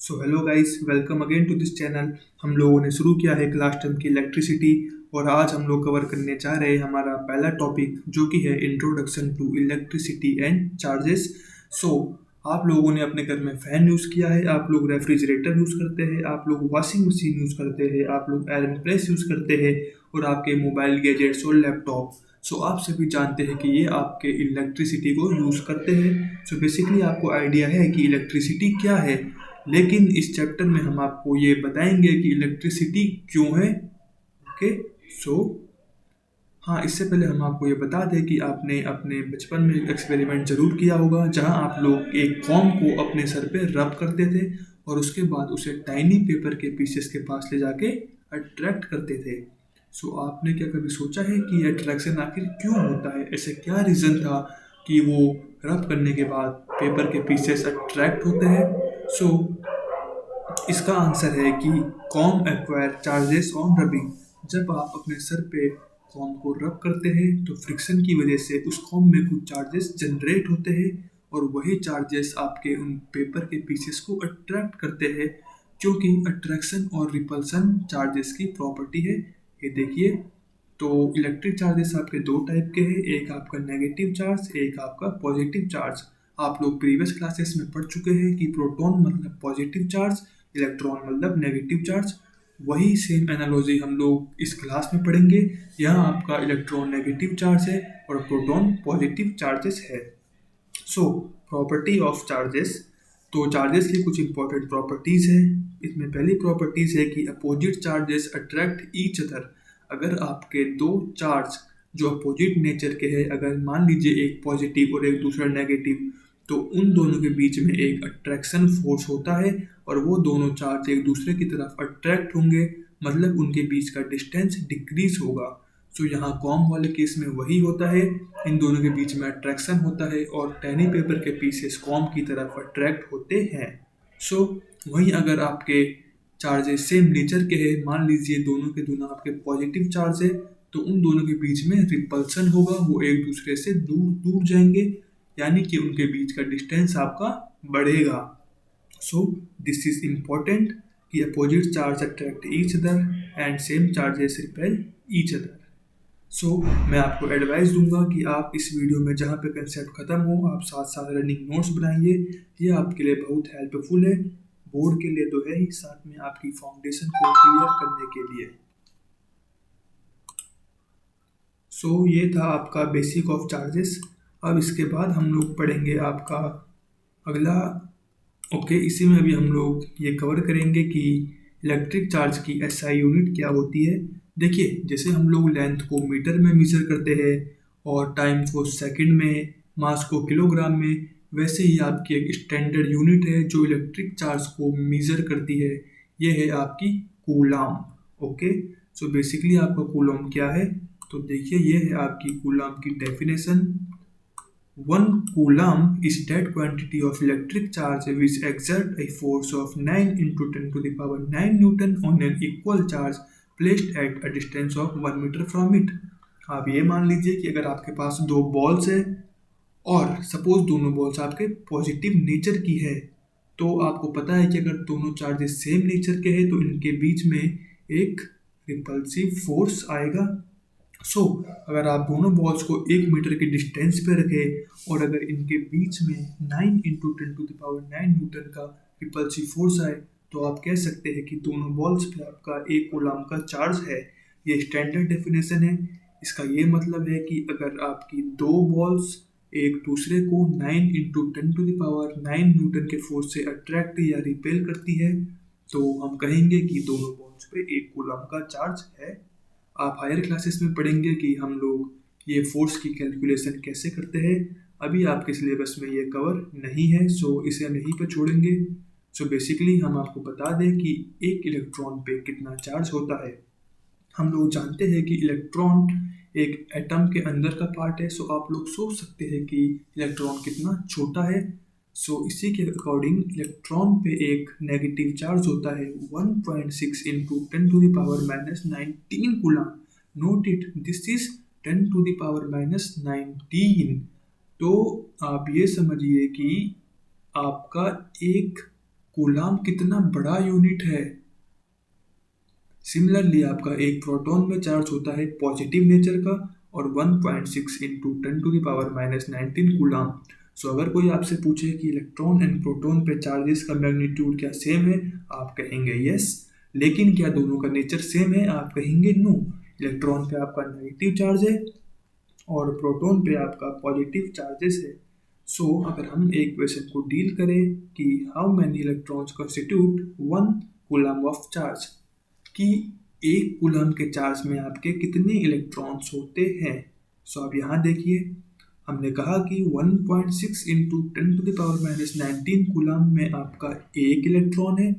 So hello guys, welcome again to this channel. हम लोगों ने शुरू किया है क्लास 10 की इलेक्ट्रिसिटी और आज हम लोग कवर करने जा रहे हैं हमारा पहला टॉपिक जो कि है introduction to electricity and charges. So आप लोगों ने अपने घर में फ़ैन यूज़ किया है, आप लोग रेफ्रिजरेटर यूज़ करते हैं, आप लोग वॉशिंग मशीन यूज़ करते हैं, आप लोग आयरन प्रेस यूज़ करते हैं और आपके मोबाइल गैजेट्स और लैपटॉप। सो आप सभी जानते हैं कि ये आपके इलेक्ट्रिसिटी को यूज़ करते हैं। सो बेसिकली आपको आइडिया है कि इलेक्ट्रिसिटी क्या है, लेकिन इस चैप्टर में हम आपको ये बताएंगे कि इलेक्ट्रिसिटी क्यों है। ओके। सो हाँ, इससे पहले हम आपको ये बता दें कि आपने अपने बचपन में एक एक्सपेरिमेंट ज़रूर किया होगा जहाँ आप लोग एक कॉम को अपने सर पे रब करते थे और उसके बाद उसे टाइनी पेपर के पीसेस के पास ले जाके अट्रैक्ट करते थे। सो आपने क्या कभी सोचा है कि अट्रैक्शन आखिर क्यों होता है? ऐसे क्या रीज़न था कि वो रब करने के बाद पेपर के पीसेस अट्रैक्ट होते हैं? सो इसका आंसर है कि com acquire charges on rubbing. जब आप अपने सर पे कॉम को रब करते हैं तो फ्रिक्शन की वजह से उस कॉम में कुछ चार्जेस जनरेट होते हैं और वही चार्जेस आपके उन पेपर के पीसेस को अट्रैक्ट करते हैं, क्योंकि अट्रैक्शन और रिपल्सन चार्जेस की प्रॉपर्टी है। ये देखिए, तो इलेक्ट्रिक चार्जेस आपके दो टाइप के हैं, एक आपका नेगेटिव चार्ज, एक आपका पॉजिटिव चार्ज। आप लोग प्रीवियस क्लासेस में पढ़ चुके हैं कि प्रोटॉन मतलब पॉजिटिव चार्ज, इलेक्ट्रॉन मतलब नेगेटिव चार्ज। वही सेम एनालॉजी हम लोग इस क्लास में पढ़ेंगे। यहाँ आपका इलेक्ट्रॉन नेगेटिव चार्ज है और प्रोटॉन पॉजिटिव चार्जेस है। सो प्रॉपर्टी ऑफ चार्जेस, तो चार्जेस की कुछ इंपॉर्टेंट प्रॉपर्टीज़ है। इसमें पहली प्रॉपर्टीज़ है कि opposite charges attract each other. अगर आपके दो चार्ज जो अपोजिट नेचर के हैं, अगर मान लीजिए एक पॉजिटिव और एक दूसरा नेगेटिव, तो उन दोनों के बीच में एक अट्रैक्शन फोर्स होता है और वो दोनों चार्ज एक दूसरे की तरफ अट्रैक्ट होंगे, मतलब उनके बीच का डिस्टेंस डिक्रीज होगा। सो यहाँ कॉम वाले केस में वही होता है, इन दोनों के बीच में अट्रैक्शन होता है और टैनी पेपर के पीसेस कॉम की तरफ अट्रैक्ट होते हैं। सो वहीं अगर आपके चार्जेस सेम नेचर के हैं, मान लीजिए दोनों के दोनों आपके पॉजिटिव चार्ज है, तो उन दोनों के बीच में रिपल्सन होगा, वो एक दूसरे से दूर दूर जाएंगे, यानी कि उनके बीच का डिस्टेंस आपका बढ़ेगा। सो दिस इज इम्पॉर्टेंट कि opposite charge attract each other and same charges repel each other. So मैं आपको एडवाइस दूंगा कि आप इस वीडियो में जहाँ पे कंसेप्ट ख़त्म हो, आप साथ साथ रनिंग नोट्स बनाइए। ये आपके लिए बहुत हेल्पफुल है, बोर्ड के लिए तो है ही, साथ में आपकी फाउंडेशन को क्लियर करने के लिए। सो ये था आपका बेसिक ऑफ चार्जेस। अब इसके बाद हम लोग पढ़ेंगे आपका अगला। ओके, इसी में अभी हम लोग ये कवर करेंगे कि इलेक्ट्रिक चार्ज की एसआई यूनिट क्या होती है। देखिए, जैसे हम लोग लेंथ को मीटर में मेजर करते हैं और टाइम को सेकंड में, मास को किलोग्राम में, वैसे ही आपकी एक स्टैंडर्ड यूनिट है जो इलेक्ट्रिक चार्ज को मेजर करती है, ये है आपकी कूलाम। ओके। सो बेसिकली आपका कूलाम क्या है, तो देखिए ये है आपकी कूलाम की definition. 1 coulomb is that quantity of electric charge which exert a force of 9 into 10 to the power 9 Newton on an equal charge placed at a distance of 1 meter from it। आप ये मान लीजिए कि अगर आपके पास दो balls है और सपोज दोनों बॉल्स आपके पॉजिटिव नेचर की है, तो आपको पता है कि अगर दोनों चार्जेस सेम नेचर के हैं तो इनके बीच में एक रिपल्सिव फोर्स आएगा। अगर आप दोनों बॉल्स को 1 मीटर के डिस्टेंस पे रखें और अगर इनके बीच में 9 into 10 to the power 9 Newton का रिपल्सिव फोर्स आए, तो आप कह सकते हैं कि दोनों बॉल्स पे आपका 1 कूलम का चार्ज है। ये स्टैंडर्ड डेफिनेशन है। इसका ये मतलब है कि अगर आपकी दो बॉल्स एक दूसरे को 9 into 10 to the power 9 Newton के फोर्स से अट्रैक्ट या रिपेल करती है, तो हम कहेंगे कि दोनों बॉल्स पे 1 कूलम का चार्ज है। आप हायर क्लासेस में पढ़ेंगे कि हम लोग ये फोर्स की कैलकुलेशन कैसे करते हैं। अभी आपके सिलेबस में ये कवर नहीं है, सो इसे हम यहीं पर छोड़ेंगे। सो बेसिकली हम आपको बता दें कि एक इलेक्ट्रॉन पे कितना चार्ज होता है। हम लोग जानते हैं कि इलेक्ट्रॉन एक एटम के अंदर का पार्ट है, सो आप लोग सोच सकते हैं कि इलेक्ट्रॉन कितना छोटा है। सो इसी के अकॉर्डिंग इलेक्ट्रॉन पे एक नेगेटिव चार्ज होता है 1.6 into 10 to the power - 19 coulomb. Note it, this is 10 to the power - 19। तो आप ये समझिए कि आपका एक कूलाम कितना बड़ा यूनिट है। सिमिलरली आपका एक प्रोटॉन में चार्ज होता है पॉजिटिव नेचर का और 1.6 इंटू 10⁻⁻19 कूलाम। सो अगर कोई आपसे पूछे कि इलेक्ट्रॉन एंड प्रोटॉन पे चार्जेस का मैग्नीट्यूड क्या सेम है, आप कहेंगे यस। लेकिन क्या दोनों का नेचर सेम है, आप कहेंगे नो। इलेक्ट्रॉन पे आपका नेगेटिव चार्ज है और प्रोटॉन पे आपका पॉजिटिव चार्जेस है। सो अगर हम एक क्वेश्चन को डील करें कि how many electrons constitute 1 coulomb of charge, कि एक कूलम के चार्ज में आपके कितने इलेक्ट्रॉन्स होते हैं। सो आप यहाँ देखिए, हमने कहा कि 1.6 इंटू 10⁻⁻19 कूलम में आपका एक इलेक्ट्रॉन है।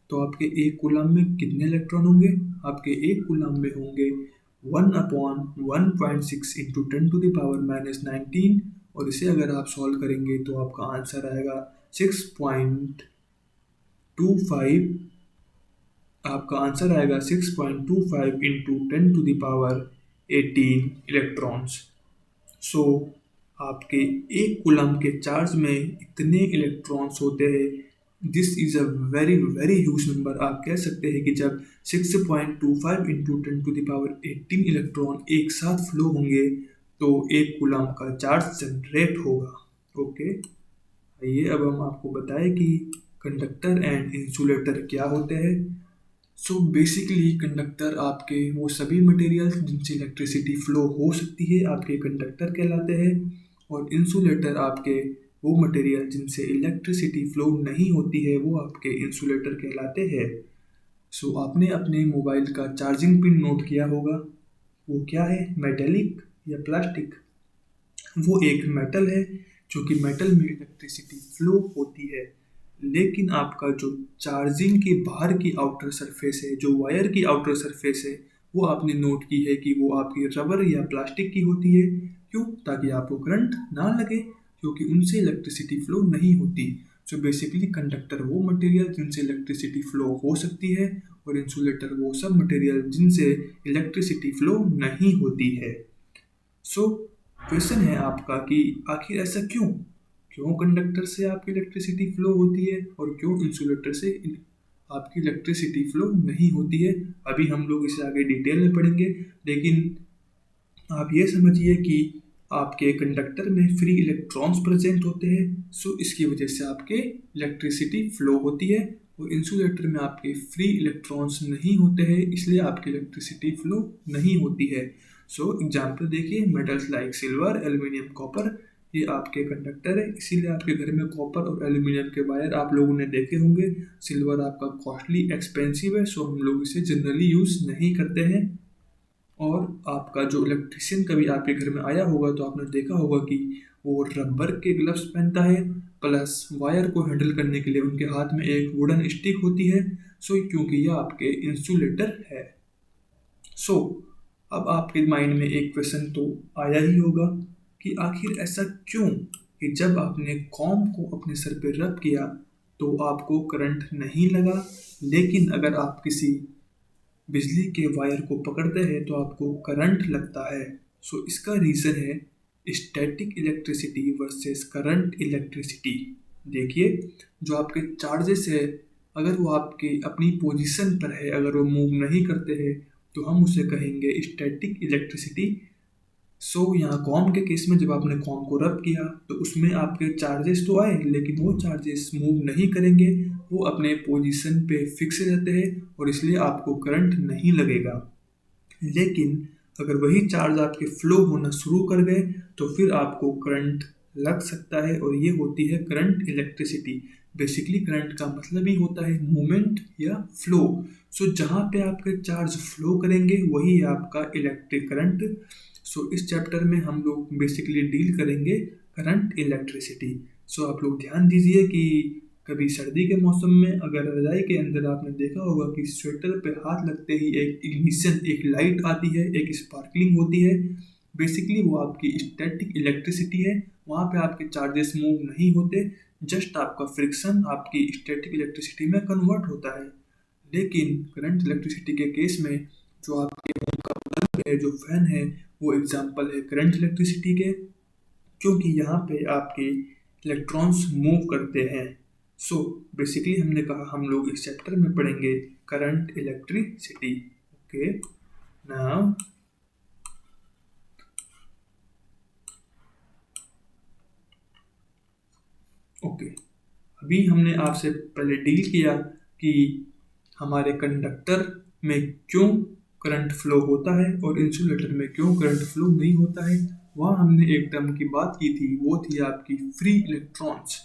तो आपके एक कूलम में कितने इलेक्ट्रॉन होंगे, आपके एक कूलम में होंगे 1/1.6 इंटू 10⁻⁻19। और इसे अगर आप सॉल्व करेंगे तो आपका आंसर आएगा 6.25। आपका आंसर आएगा 6.25 इंटू 10⁻18 इलेक्ट्रॉन्स। सो आपके एक कूलम के चार्ज में इतने इलेक्ट्रॉन्स होते हैं। This is a very very huge number. आप कह सकते हैं कि जब 6.25 इंटू 10⁻18 इलेक्ट्रॉन एक साथ फ्लो होंगे तो एक कूलम का चार्ज जनरेट होगा। ओके, आइए अब हम आपको बताएं कि कंडक्टर एंड इंसुलेटर क्या होते हैं। सो बेसिकली कंडक्टर आपके वो सभी मटेरियल्स जिनसे इलेक्ट्रिसिटी फ्लो हो सकती है आपके कंडक्टर कहलाते हैं, और इंसुलेटर आपके वो मटेरियल जिनसे इलेक्ट्रिसिटी फ्लो नहीं होती है वो आपके इंसुलेटर कहलाते हैं। सो आपने अपने मोबाइल का चार्जिंग पिन नोट किया होगा, वो क्या है, मेटेलिक या प्लास्टिक। वो एक मेटल है, जो कि मेटल में इलेक्ट्रिसिटी फ्लो होती है। लेकिन आपका जो चार्जिंग के बाहर की आउटर सरफेस है, जो वायर की आउटर सरफेस है, वो आपने नोट की है कि वो आपकी रबर या प्लास्टिक की होती है। क्यों, ताकि आपको करंट ना लगे, क्योंकि उनसे इलेक्ट्रिसिटी फ्लो नहीं होती। सो बेसिकली कंडक्टर वो मटेरियल जिनसे इलेक्ट्रिसिटी फ्लो हो सकती है, और इंसुलेटर वो सब मटेरियल जिनसे इलेक्ट्रिसिटी फ्लो नहीं होती है। सो क्वेश्चन है आपका कि आखिर ऐसा क्यों, क्यों कंडक्टर से आपकी इलेक्ट्रिसिटी फ्लो होती है और क्यों इंसुलेटर से आपकी इलेक्ट्रिसिटी फ्लो नहीं होती है। अभी हम लोग इसे आगे डिटेल में पढ़ेंगे, लेकिन आप ये समझिए कि आपके कंडक्टर में फ्री इलेक्ट्रॉन्स प्रेजेंट होते हैं। सो इसकी वजह से आपके इलेक्ट्रिसिटी फ्लो होती है, और इंसुलेटर में आपके फ्री इलेक्ट्रॉन्स नहीं होते हैं, इसलिए आपकी इलेक्ट्रिसिटी फ्लो नहीं होती है। सो एग्जाम्पल देखिए, metals like silver, aluminium, copper, ये आपके कंडक्टर है। इसीलिए आपके घर में कॉपर और एल्यूमिनियम के वायर आप लोगों ने देखे होंगे। सिल्वर आपका कॉस्टली एक्सपेंसिव है, सो हम लोग इसे जनरली यूज़ नहीं करते हैं। और आपका जो इलेक्ट्रिशियन कभी आपके घर में आया होगा तो आपने देखा होगा कि वो रबर के ग्लव्स पहनता है, प्लस वायर को हैंडल करने के लिए उनके हाथ में एक वुडन स्टिक होती है। सो क्योंकि यह आपके इंसुलेटर है। सो अब आपके माइंड में एक क्वेश्चन तो आया ही होगा कि आखिर ऐसा क्यों कि जब आपने कॉम्ब को अपने सर पे रब किया तो आपको करंट नहीं लगा, लेकिन अगर आप किसी बिजली के वायर को पकड़ते हैं तो आपको करंट लगता है। सो इसका रीज़न है static electricity versus current electricity. देखिए, जो आपके चार्जेस है, अगर वो आपके अपनी पोजीशन पर है, अगर वो मूव नहीं करते हैं तो हम उसे कहेंगे स्टैटिक इलेक्ट्रिसिटी। सो यहाँ कॉम के केस में जब आपने कॉम को रब किया तो उसमें आपके चार्जेस तो आए, लेकिन वो चार्जेस मूव नहीं करेंगे, वो अपने पोजीशन पे फिक्स रहते हैं, और इसलिए आपको करंट नहीं लगेगा। लेकिन अगर वही चार्ज आपके फ्लो होना शुरू कर गए तो फिर आपको करंट लग सकता है, और ये होती है करंट इलेक्ट्रिसिटी। बेसिकली करंट का मतलब ही होता है मूवमेंट या फ्लो। सो जहाँ पे आपके चार्ज फ्लो करेंगे वही है आपका इलेक्ट्रिक करंट। सो इस चैप्टर में हम लोग बेसिकली डील करेंगे करंट इलेक्ट्रिसिटी। सो आप लोग ध्यान दीजिए कि कभी सर्दी के मौसम में अगर रजाई के अंदर आपने देखा होगा कि स्वेटर पे हाथ लगते ही एक इग्निशन, एक लाइट आती है, एक स्पार्कलिंग होती है। बेसिकली वो आपकी स्टैटिक इलेक्ट्रिसिटी है, वहाँ पे आपके चार्जेस मूव नहीं होते, जस्ट आपका फ्रिक्शन आपकी स्टैटिक इलेक्ट्रिसिटी में कन्वर्ट होता है। लेकिन करंट इलेक्ट्रिसिटी के केस में जो आपके होम का बल्ब है, जो फैन है, वो एग्जाम्पल है करंट इलेक्ट्रिसिटी के, क्योंकि यहाँ पे आपके इलेक्ट्रॉन्स मूव करते हैं। सो बेसिकली हमने कहा हम लोग इस चैप्टर में पढ़ेंगे current electricity. Okay now okay अभी हमने आपसे पहले डील किया कि हमारे कंडक्टर में क्यों करंट फ्लो होता है और इंसुलेटर में क्यों करंट फ्लो नहीं होता है। वहाँ हमने एक टर्म की बात की थी, वो थी आपकी फ्री इलेक्ट्रॉन्स।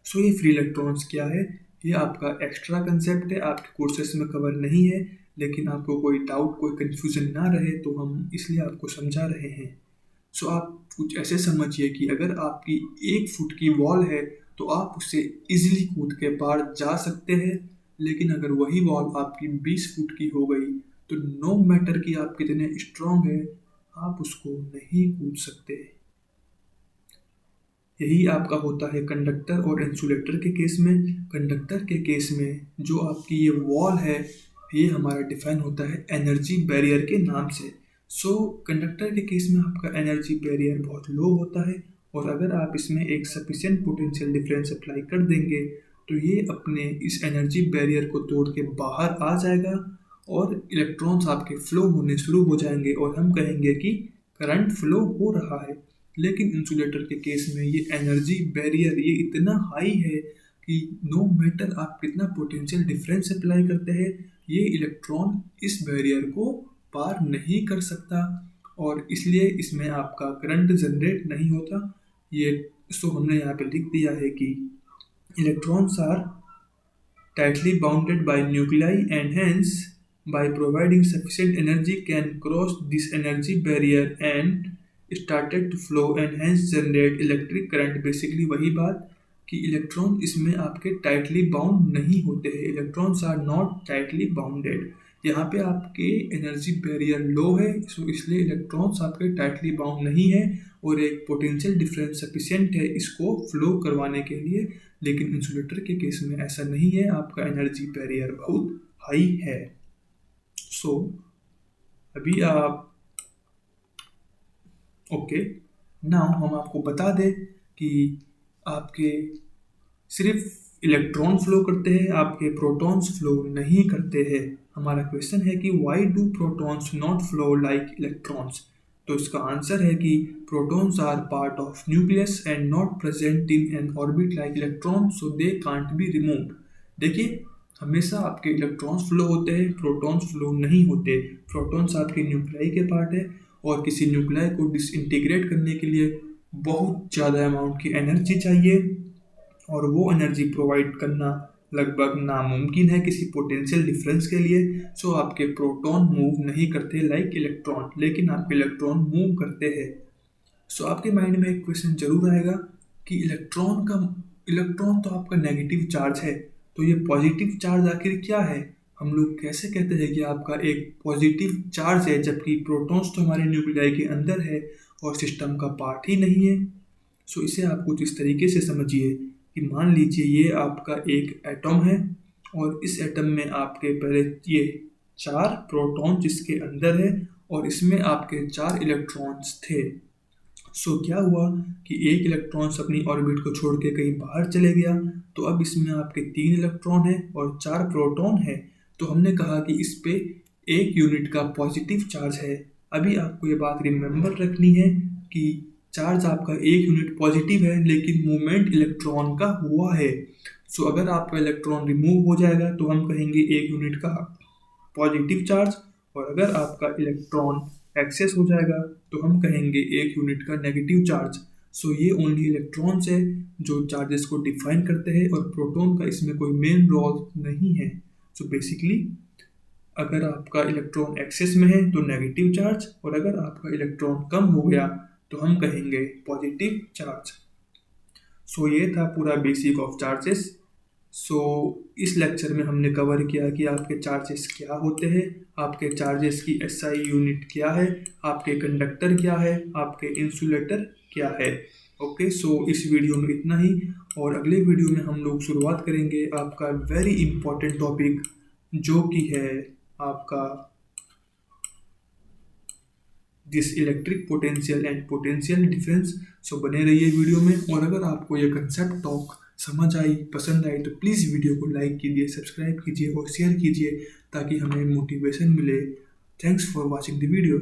सो ये फ्री इलेक्ट्रॉन्स क्या है, ये आपका एक्स्ट्रा कंसेप्ट है, आपके कोर्सेस में कवर नहीं है, लेकिन आपको कोई डाउट कोई कन्फ्यूजन ना रहे तो हम इसलिए आपको समझा रहे हैं। सो आप कुछ ऐसे समझिए कि अगर आपकी 1 फुट की वॉल है तो आप उससे इजीली कूद के पार जा सकते हैं, लेकिन अगर वही वॉल आपकी 20 फुट की हो गई तो नो मैटर कि आप कितने स्ट्रांग हैं, आप उसको नहीं कूद सकते। यही आपका होता है कंडक्टर और इंसुलेटर के केस में। कंडक्टर के केस में जो आपकी ये वॉल है, ये हमारा डिफाइन होता है एनर्जी बैरियर के नाम से। सो कंडक्टर के केस में आपका एनर्जी बैरियर बहुत लो होता है, और अगर आप इसमें एक सफिशिएंट पोटेंशियल डिफरेंस अप्लाई कर देंगे तो ये अपने इस एनर्जी बैरियर को तोड़ के बाहर आ जाएगा और इलेक्ट्रॉन्स आपके फ्लो होने शुरू हो जाएंगे और हम कहेंगे कि करंट फ्लो हो रहा है। लेकिन इंसुलेटर के केस में ये एनर्जी बैरियर ये इतना हाई है कि नो मैटर आप कितना पोटेंशियल डिफरेंस अप्लाई करते हैं, ये इलेक्ट्रॉन इस बैरियर को पार नहीं कर सकता, और इसलिए इसमें आपका करंट जनरेट नहीं होता। ये सो हमने यहाँ पे लिख दिया है कि electrons are tightly bounded by nuclei and hence by providing sufficient energy can cross this energy barrier and started to flow and hence generate electric current। Basically वही बात कि इलेक्ट्रॉन इसमें आपके टाइटली बाउंड नहीं होते हैं, electrons are not tightly bounded. यहाँ पे आपके एनर्जी बैरियर लो है, सो इसलिए इलेक्ट्रॉन्स आपके टाइटली बाउंड नहीं है और एक पोटेंशियल डिफरेंस सफिशिएंट है इसको फ्लो करवाने के लिए। लेकिन इंसुलेटर के केस में ऐसा नहीं है, आपका एनर्जी बैरियर बहुत हाई है। सो अभी आप ओके नाउ हम आपको बता दें कि आपके सिर्फ इलेक्ट्रॉन फ्लो करते हैं, आपके प्रोटॉन्स फ्लो नहीं करते हैं। हमारा क्वेश्चन है कि why do protons not flow like electrons. तो इसका आंसर है कि protons are part of nucleus and not present in an orbit like electron, so they can't be removed. देखिए हमेशा आपके इलेक्ट्रॉन्स फ्लो होते हैं, प्रोटॉन्स फ्लो नहीं होते। प्रोटॉन्स आपके न्यूक्लियाई के पार्ट है और किसी न्यूक्लियाई को डिसइंटीग्रेट करने के लिए बहुत ज़्यादा अमाउंट की एनर्जी चाहिए और वो एनर्जी प्रोवाइड करना लगभग नामुमकिन है किसी पोटेंशियल डिफरेंस के लिए। सो आपके प्रोटॉन मूव नहीं करते लाइक इलेक्ट्रॉन, लेकिन आपके इलेक्ट्रॉन मूव करते हैं। सो आपके माइंड में एक क्वेश्चन जरूर आएगा कि इलेक्ट्रॉन तो आपका नेगेटिव चार्ज है, तो ये पॉजिटिव चार्ज आखिर क्या है। हम लोग कैसे कहते हैं कि आपका एक पॉजिटिव चार्ज है जबकि प्रोटॉन्स तो हमारे न्यूक्लियाई के अंदर है और सिस्टम का पार्ट ही नहीं है। सो इसे आप कुछ इस तरीके से समझिए कि मान लीजिए ये आपका एक एटम है और इस एटम में आपके पहले ये 4 प्रोटॉन जिसके अंदर है और इसमें आपके 4 इलेक्ट्रॉन्स थे। सो क्या हुआ कि एक इलेक्ट्रॉन्स अपनी ऑर्बिट को छोड़ के कहीं बाहर चले गया, तो अब इसमें आपके 3 इलेक्ट्रॉन है और 4 प्रोटॉन है। तो हमने कहा कि इस पे 1 यूनिट का पॉजिटिव चार्ज है। अभी आपको ये बात रिमेंबर रखनी है कि चार्ज आपका 1 यूनिट पॉजिटिव है लेकिन मूवमेंट इलेक्ट्रॉन का हुआ है। सो अगर आपका इलेक्ट्रॉन रिमूव हो जाएगा तो हम कहेंगे 1 यूनिट का पॉजिटिव चार्ज, और अगर आपका इलेक्ट्रॉन एक्सेस हो जाएगा तो हम कहेंगे 1 यूनिट का नेगेटिव चार्ज। सो ये ओनली इलेक्ट्रॉन्स है जो चार्जेस को डिफाइन करते हैं और प्रोटॉन का इसमें कोई मेन रोल नहीं है। सो बेसिकली अगर आपका इलेक्ट्रॉन एक्सेस में है तो नेगेटिव चार्ज, और अगर आपका इलेक्ट्रॉन कम हो गया तो हम कहेंगे पॉजिटिव चार्ज। सो ये था पूरा बेसिक ऑफ चार्जेस। सो इस लेक्चर में हमने कवर किया कि आपके चार्जेस क्या होते हैं, आपके चार्जेस की एसआई यूनिट क्या है, आपके कंडक्टर क्या है, आपके इंसुलेटर क्या है। ओके सो इस वीडियो में इतना ही, और अगले वीडियो में हम लोग शुरुआत करेंगे आपका वेरी इंपॉर्टेंट टॉपिक जो कि है आपका this electric potential and potential difference. So बने रहिए वीडियो में, और अगर आपको ये कंसेप्ट टॉक समझ आई, पसंद आई तो प्लीज़ वीडियो को लाइक कीजिए, सब्सक्राइब कीजिए और शेयर कीजिए ताकि हमें मोटिवेशन मिले। Thanks for watching the video.